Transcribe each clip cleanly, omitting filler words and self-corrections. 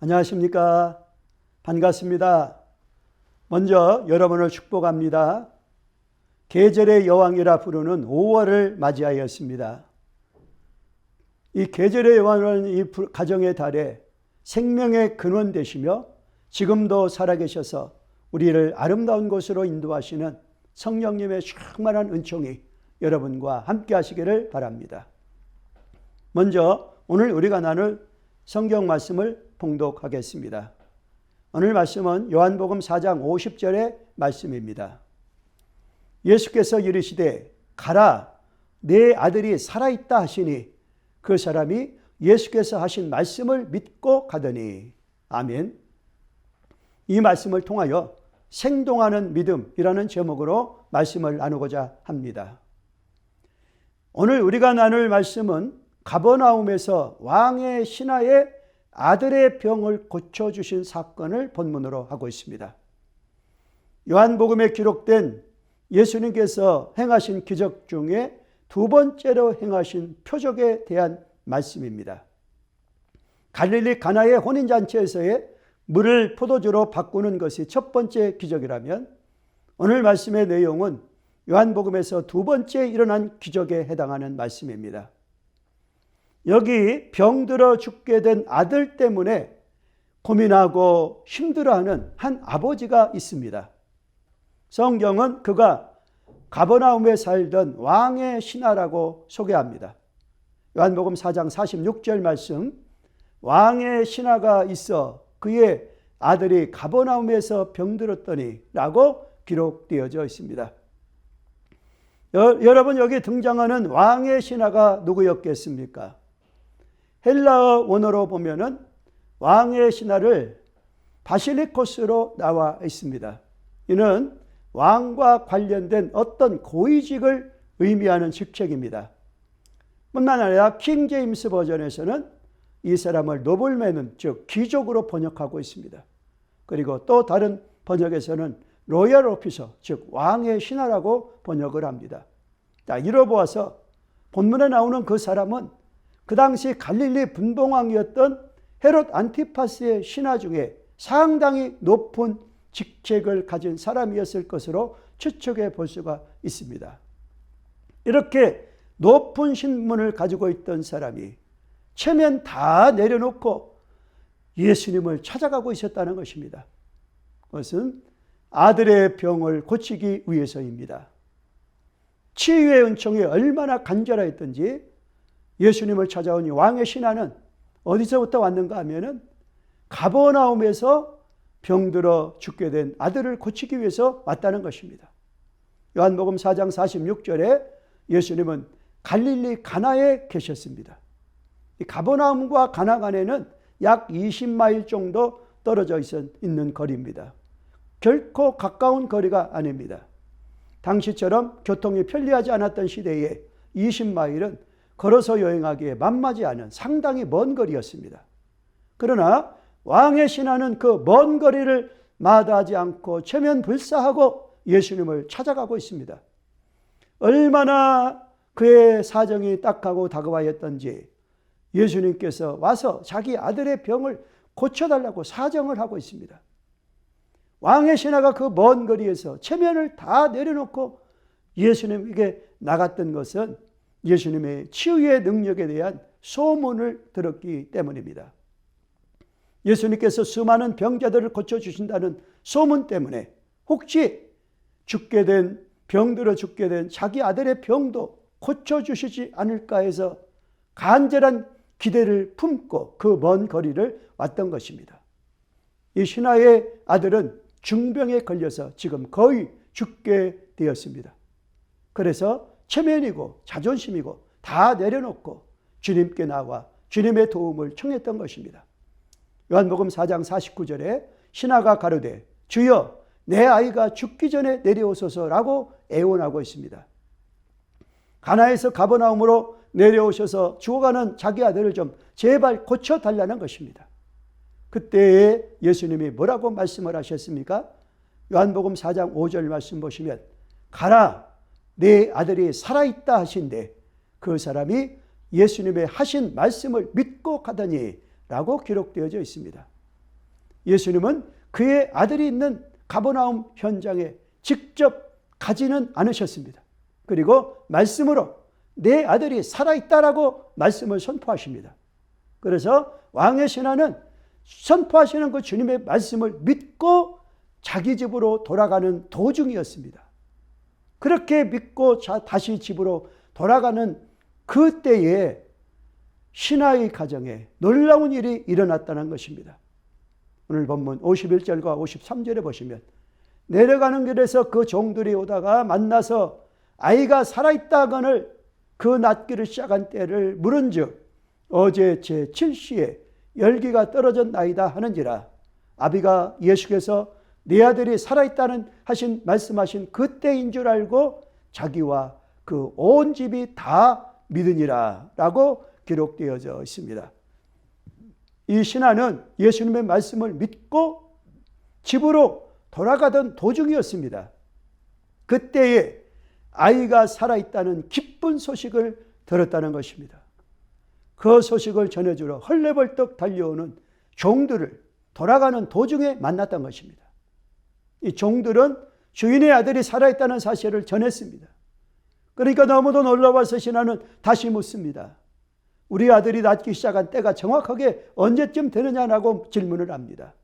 안녕하십니까? 반갑습니다. 먼저 여러분을 축복합니다. 계절의 여왕이라 부르는 5월을 맞이하였습니다. 이 계절의 여왕은 이 가정의 달에 생명의 근원 되시며 지금도 살아계셔서 우리를 아름다운 곳으로 인도하시는 성령님의 충만한 은총이 여러분과 함께 하시기를 바랍니다. 먼저 오늘 우리가 나눌 성경 말씀을 봉독하겠습니다. 오늘 말씀은 요한복음 4장 50절의 말씀입니다. 예수께서 이르시되 가라 내 아들이 살아있다 하시니 그 사람이 예수께서 하신 말씀을 믿고 가더니. 아멘. 이 말씀을 통하여 생동하는 믿음이라는 제목으로 말씀을 나누고자 합니다. 오늘 우리가 나눌 말씀은 가버나움에서 왕의 신하의 아들의 병을 고쳐주신 사건을 본문으로 하고 있습니다. 요한복음에 기록된 예수님께서 행하신 기적 중에 두 번째로 행하신 표적에 대한 말씀입니다. 갈릴리 가나의 혼인잔치에서의 물을 포도주로 바꾸는 것이 첫 번째 기적이라면 오늘 말씀의 내용은 요한복음에서 두 번째 일어난 기적에 해당하는 말씀입니다. 여기 병들어 죽게 된 아들 때문에 고민하고 힘들어하는 한 아버지가 있습니다. 성경은 그가 가버나움에 살던 왕의 신하라고 소개합니다. 요한복음 4장 46절 말씀, 왕의 신하가 있어 그의 아들이 가버나움에서 병들었더니 라고 기록되어져 있습니다. 여러분, 여기 등장하는 왕의 신하가 누구였겠습니까? 헬라어 원어로 보면은 왕의 신하를 바실리코스로 나와 있습니다. 이는 왕과 관련된 어떤 고위직을 의미하는 직책입니다. 뿐만 아니라 킹 제임스 버전에서는 이 사람을 노블맨은 즉 귀족으로 번역하고 있습니다. 그리고 또 다른 번역에서는 로열 오피서 즉 왕의 신하라고 번역을 합니다. 이로 보아서 본문에 나오는 그 사람은 그 당시 갈릴리 분봉왕이었던 헤롯 안티파스의 신하 중에 상당히 높은 직책을 가진 사람이었을 것으로 추측해 볼 수가 있습니다. 이렇게 높은 신분을 가지고 있던 사람이 체면 다 내려놓고 예수님을 찾아가고 있었다는 것입니다. 그것은 아들의 병을 고치기 위해서입니다. 치유의 은총이 얼마나 간절했던지 예수님을 찾아온 왕의 신하는 어디서부터 왔는가 하면은 가버나움에서 병들어 죽게 된 아들을 고치기 위해서 왔다는 것입니다. 요한복음 4장 46절에 예수님은 갈릴리 가나에 계셨습니다. 이 가버나움과 가나 간에는 약 20마일 정도 떨어져 있는 거리입니다. 결코 가까운 거리가 아닙니다. 당시처럼 교통이 편리하지 않았던 시대에 20마일은 걸어서 여행하기에 만만치 않은 상당히 먼 거리였습니다. 그러나 왕의 신하는 그 먼 거리를 마다하지 않고 체면불사하고 예수님을 찾아가고 있습니다. 얼마나 그의 사정이 딱하고 다급하였던지 예수님께서 와서 자기 아들의 병을 고쳐달라고 사정을 하고 있습니다. 왕의 신하가 그 먼 거리에서 체면을 다 내려놓고 예수님에게 나갔던 것은 예수님의 치유의 능력에 대한 소문을 들었기 때문입니다. 예수님께서 수많은 병자들을 고쳐주신다는 소문 때문에 혹시 병들어 죽게 된 자기 아들의 병도 고쳐주시지 않을까 해서 간절한 기대를 품고 그 먼 거리를 왔던 것입니다. 이 신하의 아들은 중병에 걸려서 지금 거의 죽게 되었습니다. 그래서 체면이고 자존심이고 다 내려놓고 주님께 나와 주님의 도움을 청했던 것입니다. 요한복음 4장 49절에 신하가 가로되 주여 내 아이가 죽기 전에 내려오소서라고 애원하고 있습니다. 가나에서 가버나움으로 내려오셔서 죽어가는 자기 아들을 좀 제발 고쳐달라는 것입니다. 그때에 예수님이 뭐라고 말씀을 하셨습니까? 요한복음 4장 5절 말씀 보시면 가라 내 아들이 살아있다 하신데 그 사람이 예수님의 하신 말씀을 믿고 가더니 라고 기록되어져 있습니다. 예수님은 그의 아들이 있는 가버나움 현장에 직접 가지는 않으셨습니다. 그리고 말씀으로 내 아들이 살아있다라고 말씀을 선포하십니다. 그래서 왕의 신하는 선포하시는 그 주님의 말씀을 믿고 자기 집으로 돌아가는 도중이었습니다. 그렇게 믿고 다시 집으로 돌아가는 그때에 신하의 가정에 놀라운 일이 일어났다는 것입니다. 오늘 본문 51절과 53절에 보시면 내려가는 길에서 그 종들이 오다가 만나서 아이가 살아있다거늘 그 낫기를 시작한 때를 물은즉 어제 제7시에 열기가 떨어졌나이다 하는지라. 아비가 예수께서 네 아들이 살아있다는 말씀하신 그때인 줄 알고 자기와 그 온 집이 다 믿으니라 라고 기록되어져 있습니다. 이 신하는 예수님의 말씀을 믿고 집으로 돌아가던 도중이었습니다. 그때에 아이가 살아있다는 기쁜 소식을 들었다는 것입니다. 그 소식을 전해주러 헐레벌떡 달려오는 종들을 돌아가는 도중에 만났던 것입니다. 이 종들은 주인의 아들이 살아있다는 사실을 전했습니다. 그러니까 너무도 놀라워서 신하는 다시 묻습니다. 우리 아들이 낫기 시작한 때가 정확하게 언제쯤 되느냐라고 질문을 합니다.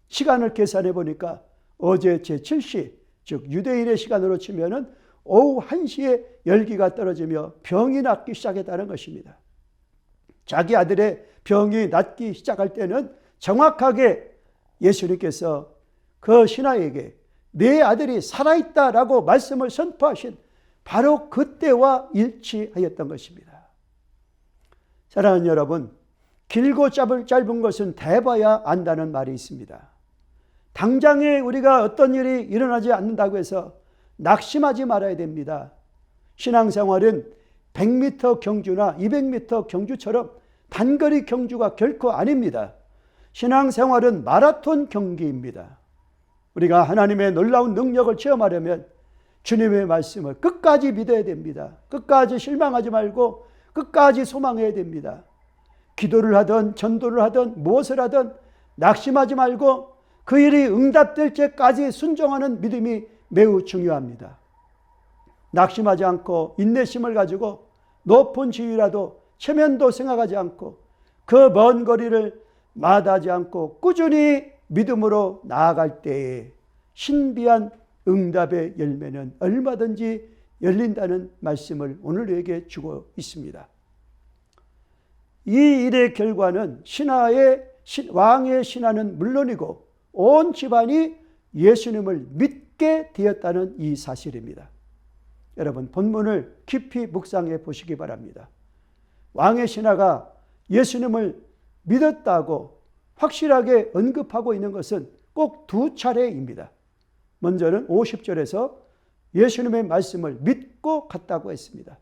시간을 계산해 보니까 어제 제7시, 즉 유대인의 시간으로 치면은 오후 1시에 열기가 떨어지며 병이 낫기 시작했다는 것입니다. 자기 아들의 병이 낫기 시작할 때는 정확하게 예수님께서 그 신하에게 내 아들이 살아있다라고 말씀을 선포하신 바로 그때와 일치하였던 것입니다. 사랑하는 여러분, 길고 짧은 것은 대봐야 안다는 말이 있습니다. 당장에 우리가 어떤 일이 일어나지 않는다고 해서 낙심하지 말아야 됩니다. 신앙생활은 100m 경주나 200m 경주처럼 단거리 경주가 결코 아닙니다. 신앙생활은 마라톤 경기입니다. 우리가 하나님의 놀라운 능력을 체험하려면 주님의 말씀을 끝까지 믿어야 됩니다. 끝까지 실망하지 말고 끝까지 소망해야 됩니다. 기도를 하든 전도를 하든 무엇을 하든 낙심하지 말고 그 일이 응답될 때까지 순종하는 믿음이 매우 중요합니다. 낙심하지 않고 인내심을 가지고 높은 지위라도 체면도 생각하지 않고 그 먼 거리를 마다하지 않고 꾸준히 믿음으로 나아갈 때에 신비한 응답의 열매는 얼마든지 열린다는 말씀을 오늘 우리에게 주고 있습니다. 이 일의 결과는 왕의 신하는 물론이고 온 집안이 예수님을 믿게 되었다는 이 사실입니다. 여러분, 본문을 깊이 묵상해 보시기 바랍니다. 왕의 신하가 예수님을 믿었다고 확실하게 언급하고 있는 것은 꼭 두 차례입니다. 먼저는 50절에서 예수님의 말씀을 믿고 갔다고 했습니다.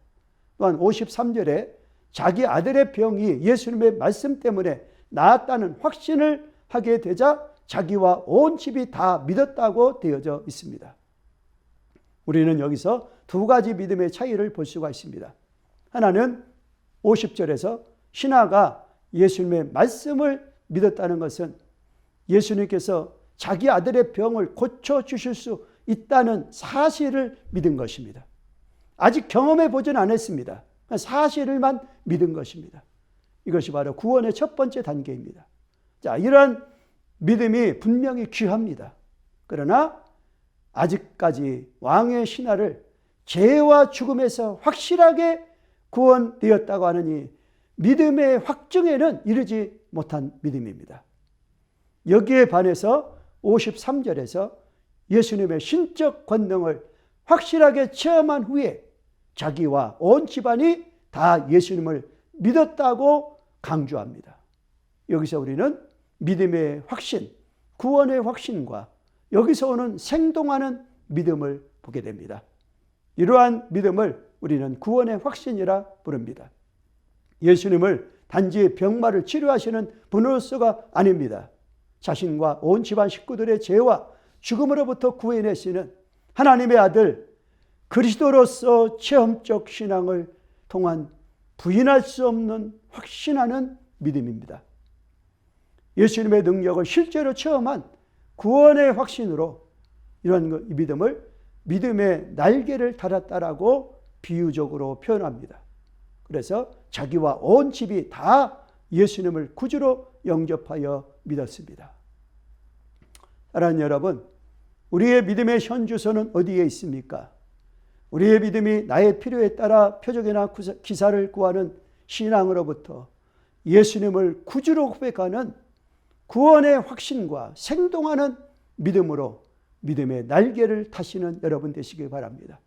또한 53절에 자기 아들의 병이 예수님의 말씀 때문에 나았다는 확신을 하게 되자 자기와 온 집이 다 믿었다고 되어져 있습니다. 우리는 여기서 두 가지 믿음의 차이를 볼 수가 있습니다. 하나는 50절에서 신하가 예수님의 말씀을 믿었다는 것은 예수님께서 자기 아들의 병을 고쳐주실 수 있다는 사실을 믿은 것입니다. 아직 경험해 보진 않았습니다. 사실을만 믿은 것입니다. 이것이 바로 구원의 첫 번째 단계입니다. 자, 이러한 믿음이 분명히 귀합니다. 그러나 아직까지 왕의 신하를 죄와 죽음에서 확실하게 구원되었다고 하느니 믿음의 확증에는 이르지 못한 믿음입니다. 여기에 반해서 53절에서 예수님의 신적 권능을 확실하게 체험한 후에 자기와 온 집안이 다 예수님을 믿었다고 강조합니다. 여기서 우리는 믿음의 확신, 구원의 확신과 여기서 오는 생동하는 믿음을 보게 됩니다. 이러한 믿음을 우리는 구원의 확신이라 부릅니다. 예수님을 단지 병마를 치료하시는 분으로서가 아닙니다. 자신과 온 집안 식구들의 죄와 죽음으로부터 구해내시는 하나님의 아들 그리스도로서 체험적 신앙을 통한 부인할 수 없는 확신하는 믿음입니다. 예수님의 능력을 실제로 체험한 구원의 확신으로 이런 믿음을 믿음의 날개를 달았다라고 비유적으로 표현합니다. 그래서 자기와 온 집이 다 예수님을 구주로 영접하여 믿었습니다. 사랑하는 여러분, 우리의 믿음의 현주소는 어디에 있습니까? 우리의 믿음이 나의 필요에 따라 표적이나 기사를 구하는 신앙으로부터 예수님을 구주로 고백하는 구원의 확신과 생동하는 믿음으로 믿음의 날개를 타시는 여러분 되시기 바랍니다.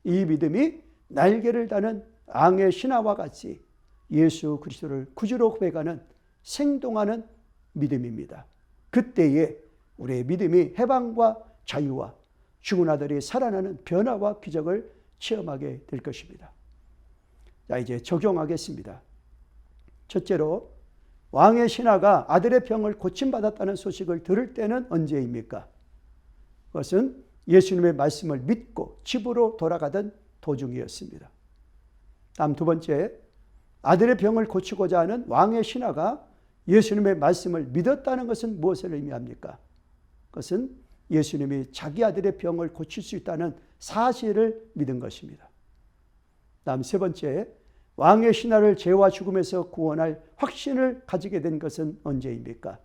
이 믿음이 날개를 다는 앙의 신하와 같이 예수 그리스도를 구주로 고백하는 생동하는 믿음입니다. 그때에 우리의 믿음이 해방과 자유와 죽은 아들이 살아나는 변화와 기적을 체험하게 될 것입니다. 자, 이제 적용하겠습니다. 첫째로, 왕의 신하가 아들의 병을 고침받았다는 소식을 들을 때는 언제입니까? 그것은 예수님의 말씀을 믿고 집으로 돌아가던 도중이었습니다. 다음 두 번째, 아들의 병을 고치고자 하는 왕의 신하가 예수님의 말씀을 믿었다는 것은 무엇을 의미합니까? 그것은 예수님이 자기 아들의 병을 고칠 수 있다는 사실을 믿은 것입니다. 다음 세 번째, 왕의 신하를 죄와 죽음에서 구원할 확신을 가지게 된 것은 언제입니까?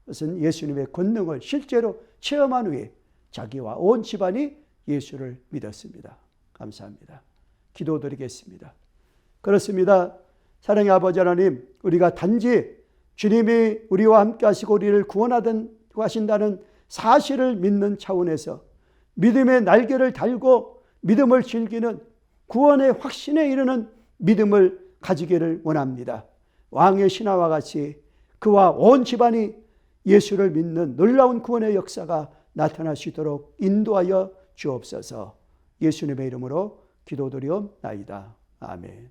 그것은 예수님의 권능을 실제로 체험한 후에 자기와 온 집안이 예수를 믿었습니다. 감사합니다. 기도드리겠습니다. 그렇습니다. 사랑의 아버지 하나님, 우리가 단지 주님이 우리와 함께 하시고 우리를 구원하신다는 사실을 믿는 차원에서 믿음의 날개를 달고 믿음을 즐기는 구원의 확신에 이르는 믿음을 가지기를 원합니다. 왕의 신하와 같이 그와 온 집안이 예수를 믿는 놀라운 구원의 역사가 나타날 수 있도록 인도하여 주옵소서. 예수님의 이름으로 기도드리옵나이다. 아멘.